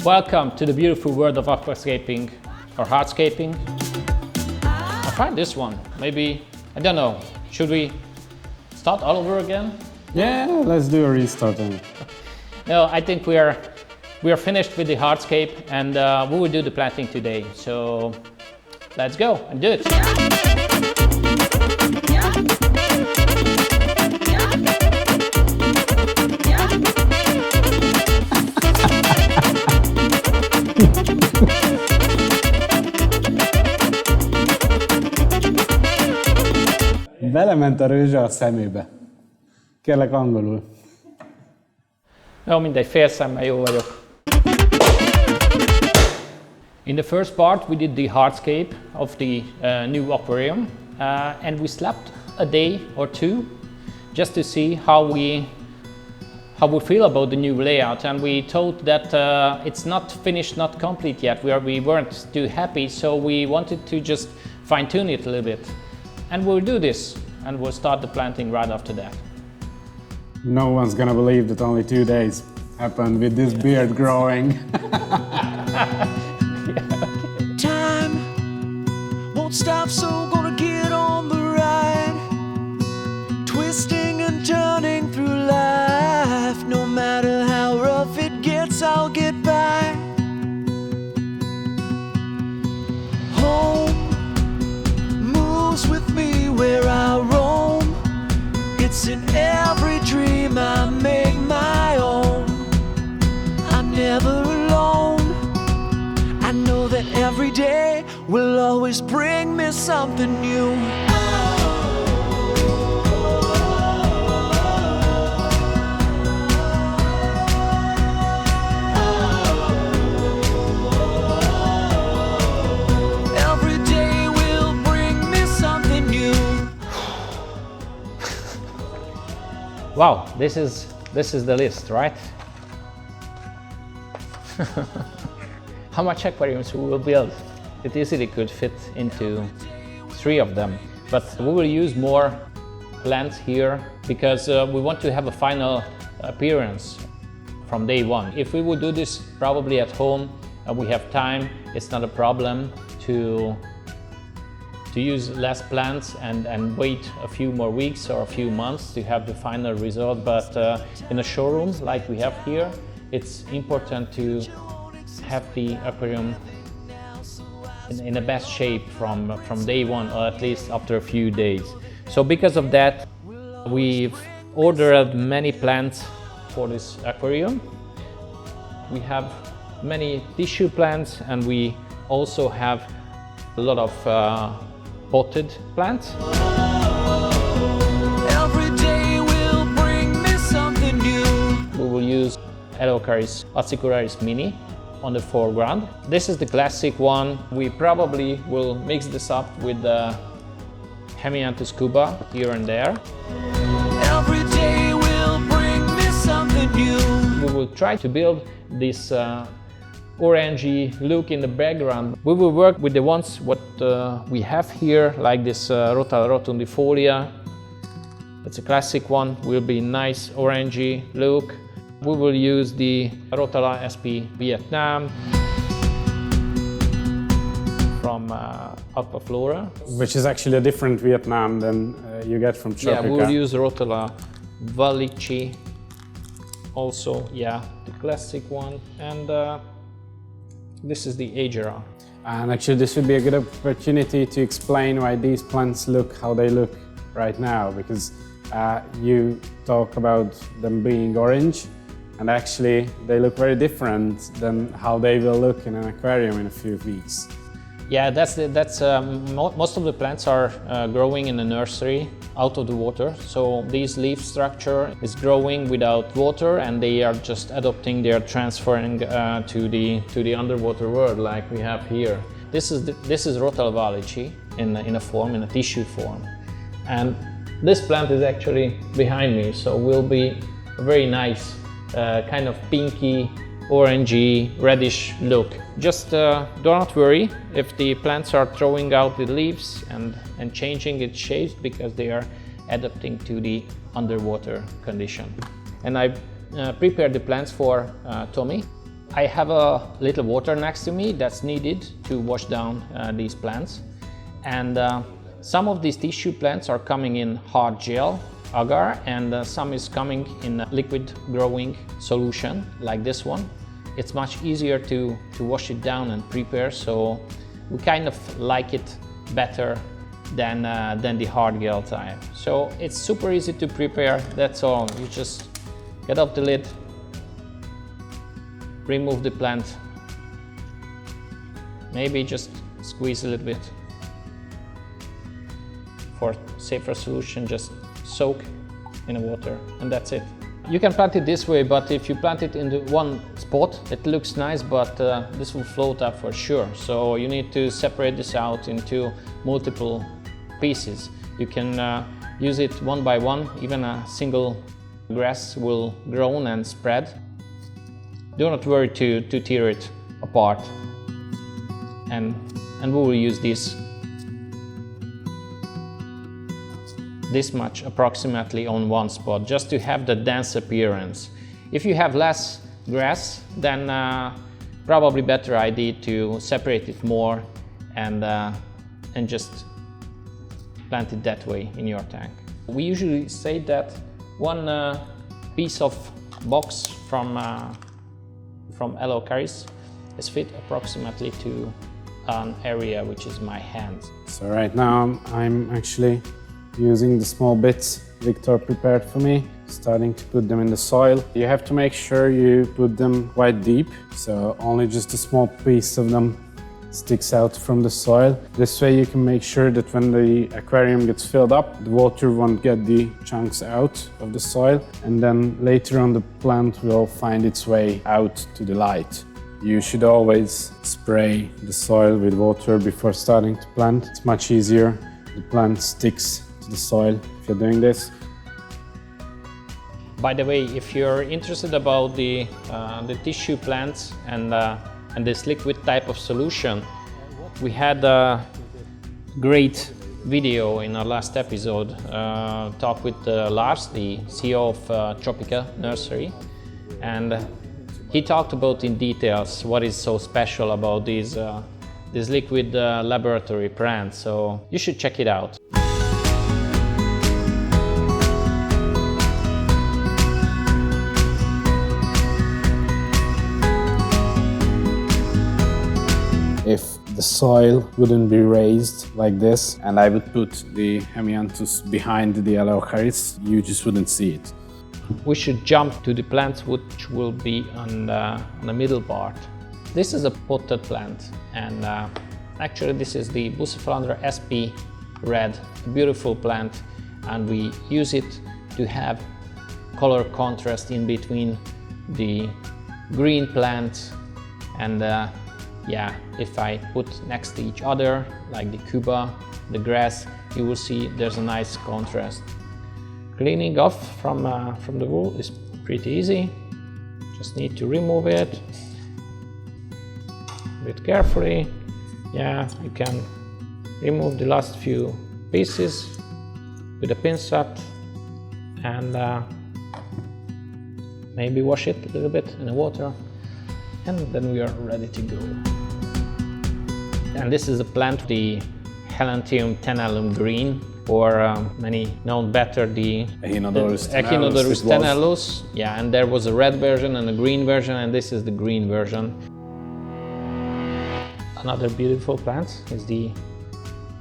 Welcome to the beautiful world of aquascaping or hardscaping. I tried this one. Maybe, I don't know, should we start all over again? Yeah, let's do a restart then. No, I think we are finished with the hardscape and we will do the planting today. So let's go and do it. Belement a rőzse a szemébe. Kérlek angolul. Jó, mindegy, fél szemmel jó vagyok. In the first part we did the hardscape of the new aquarium and we slept a day or two just to see how we feel about the new layout, and we thought that it's not finished, not complete yet. We weren't too happy, so we wanted to just fine-tune it a little bit. And we'll do this, and we'll start the planting right after that. No one's gonna believe that only 2 days happened with this beard growing. Time won't stop, so gonna get on the ride. Twisting and turning through life. No matter how rough it gets, I'll get by. Home moves with me where I roam. It's in every dream I make my own. I'm never alone. I know that every day will always bring me something new. Every day will bring me something new. Wow, this is the list, right? How much aquariums we will build? It easily could fit into 3 of them, but we will use more plants here because we want to have a final appearance from day one. If we would do this probably at home, we have time, it's not a problem to use less plants and wait a few more weeks or a few months to have the final result. But in a showroom like we have here, it's important to have the aquarium in the best shape from day one, or at least after a few days. So because of that, we've ordered many plants for this aquarium. We have many tissue plants and we also have a lot of potted plants. Every day will bring me something new. We will use Acicularis Mini on the foreground. This is the classic one. We probably will mix this up with the Hemianthus Cuba here and there. Every day will bring me something new. We will try to build this orangey look in the background. We will work with the ones what we have here, like this Rotala rotundifolia. It's a classic one, will be nice orangey look. We will use the Rotala SP Vietnam from Aquaflora. Which is actually a different Vietnam than you get from Tropica. Yeah, we'll use Rotala Valici also, yeah, the classic one. And this is the Agera. And actually this would be a good opportunity to explain why these plants look how they look right now, because you talk about them being orange, and actually they look very different than how they will look in an aquarium in a few weeks. Yeah, most of the plants are growing in the nursery out of the water. So this leaf structure is growing without water, and they are just adopting, they are transferring to the underwater world like we have here. This is Rotala Valici in a tissue form, and this plant is actually behind me, so will be a very nice kind of pinky, orangey, reddish look. Just do not worry if the plants are throwing out the leaves and changing its shapes, because they are adapting to the underwater condition. And I prepared the plants for Tommy. I have a little water next to me that's needed to wash down these plants. And some of these tissue plants are coming in hard gel, agar, and some is coming in a liquid growing solution like this one. It's much easier to wash it down and prepare, so we kind of like it better than the hard gel type. So it's super easy to prepare, that's all. You just get off the lid, remove the plant, maybe just squeeze a little bit. For safer solution, just soak in the water and that's it. You can plant it this way, but if you plant it in the one spot, it looks nice, but this will float up for sure. So you need to separate this out into multiple pieces. You can use it one by one, even a single grass will grow and spread. Do not worry to tear it apart. And we will use this much approximately on one spot, just to have the dense appearance. If you have less grass, then probably better idea to separate it more and just plant it that way in your tank. We usually say that one piece of box from AQUARIUM is fit approximately to an area which is my hand. So right now I'm actually using the small bits Victor prepared for me, starting to put them in the soil. You have to make sure you put them quite deep, so only just a small piece of them sticks out from the soil. This way you can make sure that when the aquarium gets filled up, the water won't get the chunks out of the soil, and then later on the plant will find its way out to the light. You should always spray the soil with water before starting to plant. It's much easier. The plant sticks to the soil if you're doing this. By the way, if you're interested about the tissue plants and this liquid type of solution, we had a great video in our last episode, talk with Lars, the CEO of Tropica Nursery, and he talked about in details what is so special about these liquid laboratory plants, so you should check it out. If the soil wouldn't be raised like this and I would put the hemianthus behind the AQUARIUM, you just wouldn't see it. We should jump to the plants which will be on the middle part. This is a potted plant, and actually this is the Bucephalandra SP Red, a beautiful plant, and we use it to have color contrast in between the green plant and yeah, if I put next to each other, like the Cuba, the grass, you will see there's a nice contrast. Cleaning off from the wool is pretty easy. Just need to remove it a bit carefully. Yeah, you can remove the last few pieces with a pincet and maybe wash it a little bit in the water, and then we are ready to go. And this is a plant, the Helantium tenellum green, or many known better the Echinodorus tenellus. Yeah, and there was a red version and a green version, and this is the green version. Another beautiful plant is the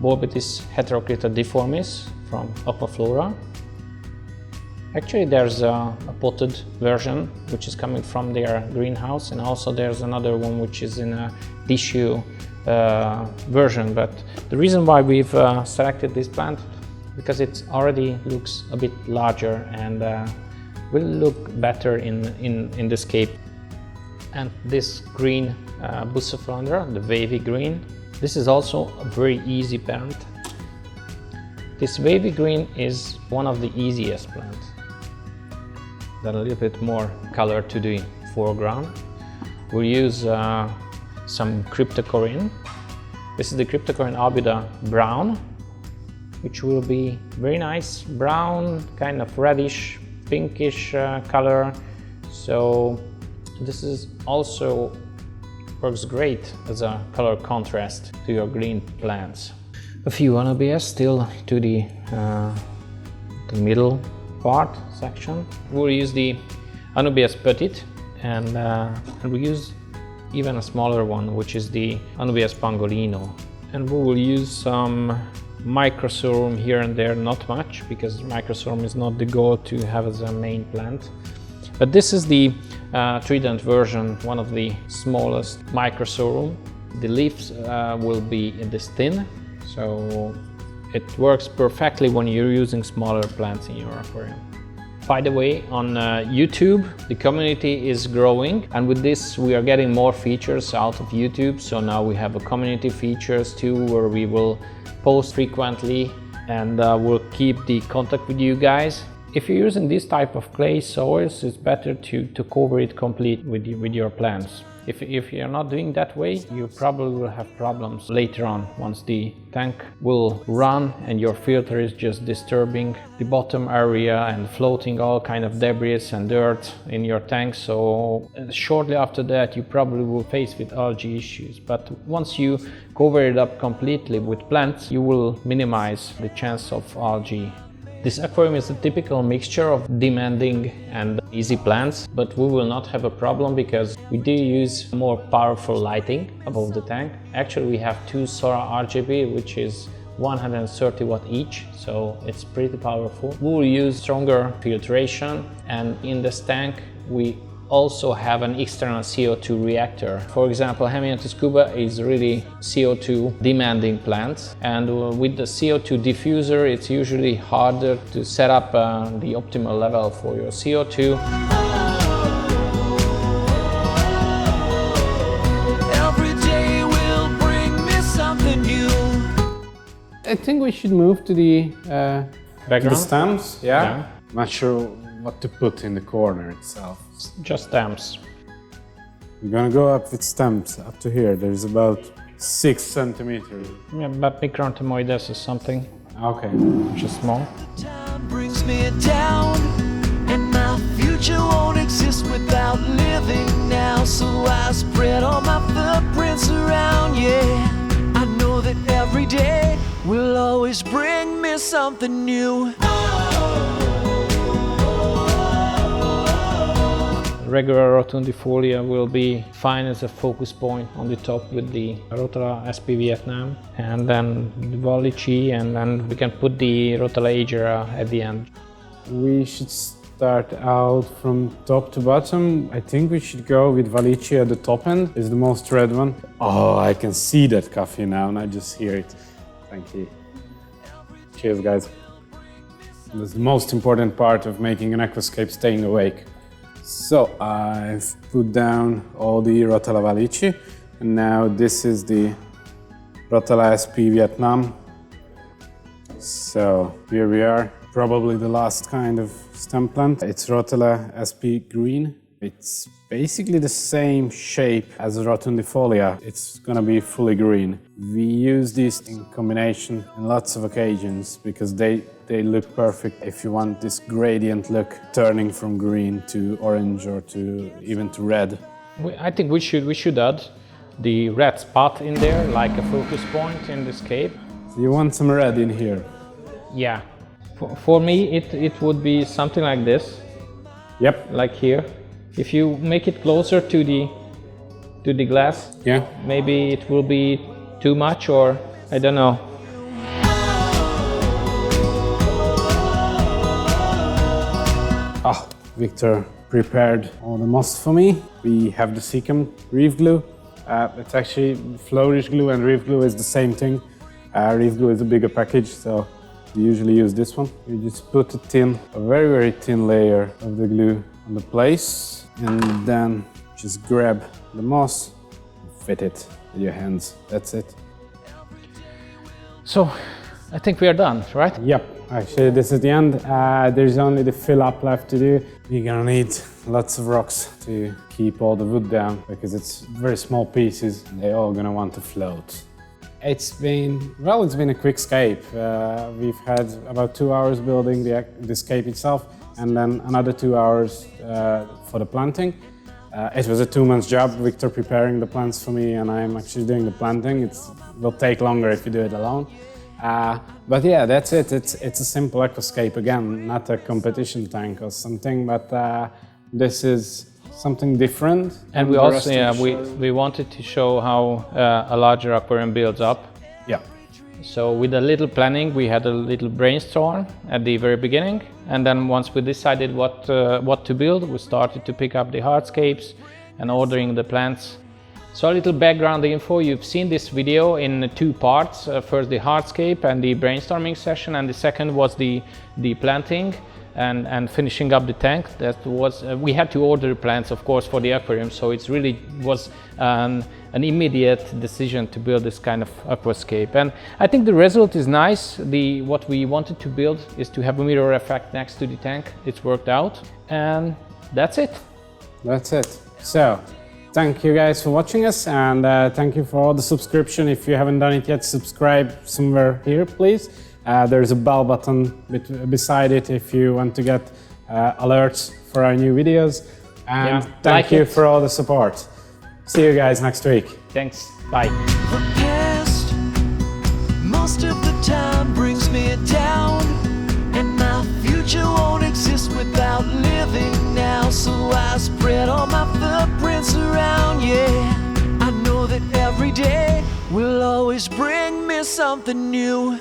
Boebetis heteroclita deformis from Aquaflora. Actually, there's a potted version which is coming from their greenhouse, and also there's another one which is in a tissue version. But the reason why we've selected this plant, because it already looks a bit larger and will look better in the scape. And this green Bucephalandra, the wavy green, this is also a very easy plant. This wavy green is one of the easiest plants. Then a little bit more color to the foreground. We'll use some Cryptocorin. This is the Cryptocorin albida brown, which will be very nice brown, kind of reddish, pinkish color. So This is also works great as a color contrast to your green plants. A few anubias still to the middle part section. We'll use the Anubias Petit and we use even a smaller one, which is the Anubias Pangolino. And we will use some microsorghum here and there, not much, because microsorghum is not the goal to have as a main plant. But this is the trident version, one of the smallest microsorghum. The leaves will be in this thin, so it works perfectly when you're using smaller plants in your aquarium. By the way, on YouTube, the community is growing, and with this we are getting more features out of YouTube. So now we have a community features too, where we will post frequently and we'll keep the contact with you guys. If you're using this type of clay soils, it's better to cover it complete with your plants. If you're not doing that way, you probably will have problems later on once the tank will run and your filter is just disturbing the bottom area and floating all kind of debris and dirt in your tank. So shortly after that, you probably will face with algae issues. But once you cover it up completely with plants, you will minimize the chance of algae. This aquarium is a typical mixture of demanding and easy plants, but we will not have a problem because we do use more powerful lighting above the tank. Actually, we have two Solar RGB, which is 130 watt each, so it's pretty powerful. We will use stronger filtration, and in this tank we also have an external CO2 reactor. For example, Hemianthus scuba is really CO2 demanding plant, and with the CO2 diffuser it's usually harder to set up the optimal level for your CO2. Every day will bring me something new. I think we should move to the Background? stems. Yeah. Not sure what to put in the corner itself. Just stems. We're gonna go up with stems up to here. There's about 6 centimeters. Yeah, but Microntomoides is something Okay. which is small. Time brings me down, and my future won't exist without living now. So I spread all my footprints around, yeah. I know that every day will always bring me something new. Regular rotundifolia will be fine as a focus point on the top with the Rotala SP Vietnam, and then the Valichi, and then we can put the Rotala Agera at the end. We should start out from top to bottom. I think we should go with Valichi at the top end. It's the most red one. Oh, I can see that coffee now, and I just hear it. Thank you. Cheers, guys. That's the most important part of making an aquascape, staying awake. So I've put down all the Rotala Valichi, and now this is the Rotala SP Vietnam. So here we are, probably the last kind of stem plant. It's Rotala SP Green. It's basically the same shape as rotundifolia. It's gonna be fully green. We use these in combination in lots of occasions because they look perfect if you want this gradient look, turning from green to orange or to even to red. I think we should add the red spot in there, like a focus point in this cape. So you want some red in here? Yeah. For me, it would be something like this. Yep. Like here. If you make it closer to the glass, Yeah. maybe it will be too much, or I don't know. Ah, Victor prepared all the moss for me. We have the Seachem reef glue. It's actually flourish glue and reef glue is the same thing. Reef glue is a bigger package, so we usually use this one. You just put a very, very thin layer of the glue on the place, and then just grab the moss and fit it with your hands. That's it. So I think we are done, right? Yep, actually this is the end. There's only the fill up left to do. We're gonna need lots of rocks to keep all the wood down because it's very small pieces and they're all gonna want to float. It's been a quick scape. We've had about 2 hours building the scape itself, and then another 2 hours for the planting. It was a 2-month job, Victor preparing the plants for me, and I'm actually doing the planting. It will take longer if you do it alone. But yeah, that's it. It's a simple aquascape again, not a competition tank or something, but this is something different. And we also, we wanted to show how a larger aquarium builds up. Yeah. So with a little planning, we had a little brainstorm at the very beginning, and then once we decided what to build, we started to pick up the hardscapes and ordering the plants. So a little background info: you've seen this video in 2 parts. First the hardscape and the brainstorming session, and the second was the planting and finishing up the tank. That was we had to order plants, of course, for the aquarium, so it really was an immediate decision to build this kind of aquascape. And I think the result is nice. What we wanted to build is to have a mirror effect next to the tank. It's worked out, and that's it. That's it. So thank you guys for watching us, and thank you for all the subscription. If you haven't done it yet, subscribe somewhere here, please. There's a bell button beside it if you want to get alerts for our new videos. And thank you for all the support. See you guys next week. Thanks. Bye. The past, most of the time, brings me down, and my future won't exist without living now. So I spread all my footprints around, yeah. I know that every day will always bring me something new.